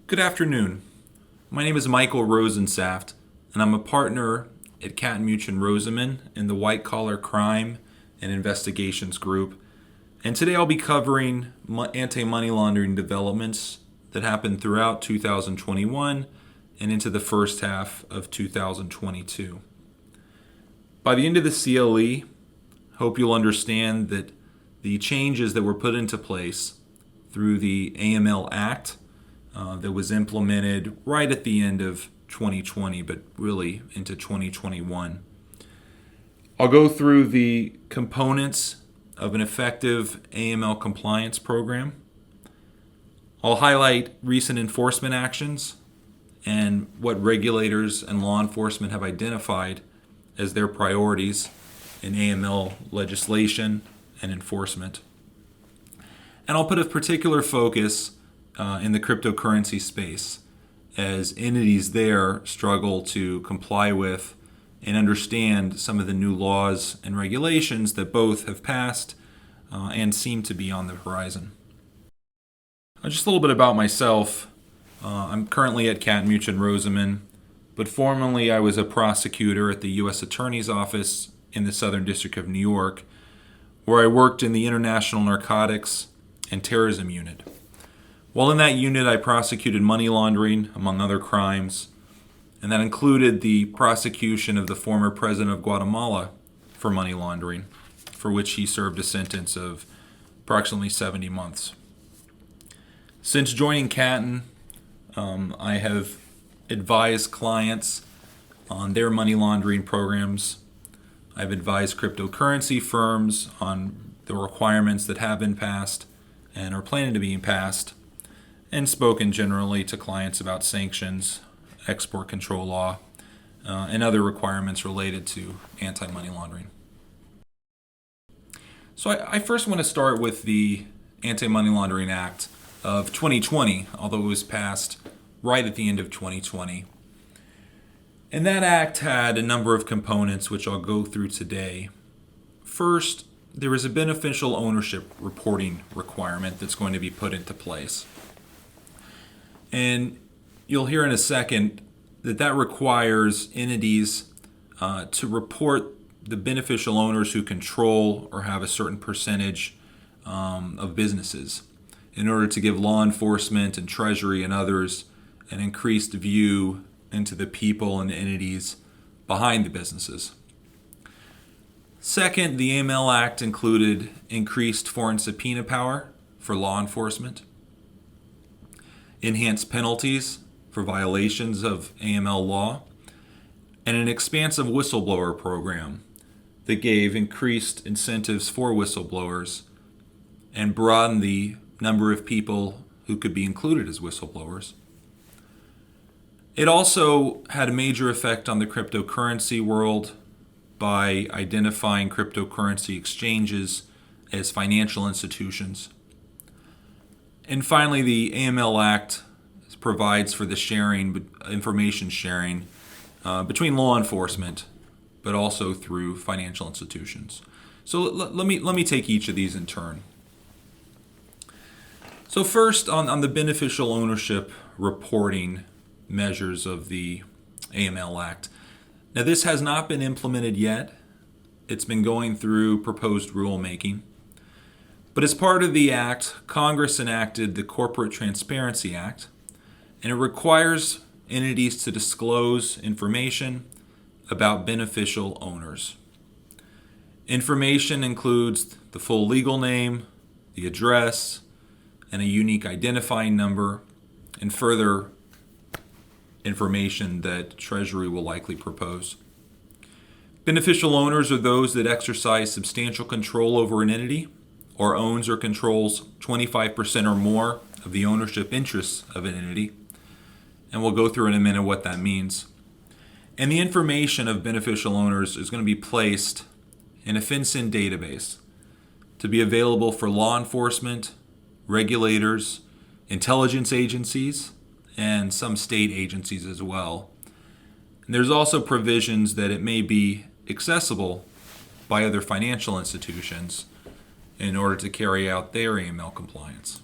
Good afternoon. My name is Michael Rosensaft, and I'm a partner at Kattenmuch and Roseman in the White Collar Crime and Investigations Group. And today I'll be covering anti-money laundering developments that happened throughout 2021 and into the first half of 2022. By the end of the CLE, hope you'll understand that the changes that were put into place through the AML Act that was implemented right at the end of 2020, but really into 2021. I'll go through the components of an effective AML compliance program. I'll highlight recent enforcement actions and what regulators and law enforcement have identified as their priorities in AML legislation and enforcement. And I'll put a particular focus in the cryptocurrency space as entities there struggle to comply with and understand some of the new laws and regulations that both have passed and seem to be on the horizon. Just a little bit about myself. I'm currently at Kattenmuch and Roseman, but formerly I was a prosecutor at the U.S. Attorney's Office in the Southern District of New York, where I worked in the International Narcotics and Terrorism Unit. While in that unit, I prosecuted money laundering, among other crimes, and that included the prosecution of the former president of Guatemala for money laundering, for which he served a sentence of approximately 70 months. Since joining Catten, I have advised clients on their money laundering programs. I've advised cryptocurrency firms on the requirements that have been passed and are planning to be passed, and spoken generally to clients about sanctions, export control law, and other requirements related to anti-money laundering. So I first want to start with the Anti-Money Laundering Act of 2020, although it was passed right at the end of 2020. And that act had a number of components which I'll go through today. First, there is a beneficial ownership reporting requirement that's going to be put into place. And you'll hear in a second that requires entities to report the beneficial owners who control or have a certain percentage of businesses in order to give law enforcement and Treasury and others an increased view into the people and entities behind the businesses. Second, the AML Act included increased foreign subpoena power for law enforcement, enhanced penalties for violations of AML law, and an expansive whistleblower program that gave increased incentives for whistleblowers and broadened the number of people who could be included as whistleblowers. It also had a major effect on the cryptocurrency world by identifying cryptocurrency exchanges as financial institutions. And finally, the AML Act provides for the information sharing between law enforcement, but also through financial institutions. So let me take each of these in turn. So first, on the beneficial ownership reporting measures of the AML Act. Now, this has not been implemented yet. It's been going through proposed rulemaking. But as part of the act, Congress enacted the Corporate Transparency Act, and it requires entities to disclose information about beneficial owners. Information includes the full legal name, the address, and a unique identifying number, and further information that Treasury will likely propose. Beneficial owners are those that exercise substantial control over an entity or owns or controls 25% or more of the ownership interests of an entity. And we'll go through in a minute what that means. And the information of beneficial owners is going to be placed in a FinCEN database to be available for law enforcement, regulators, intelligence agencies, and some state agencies as well. And there's also provisions that it may be accessible by other financial institutions in order to carry out their AML compliance.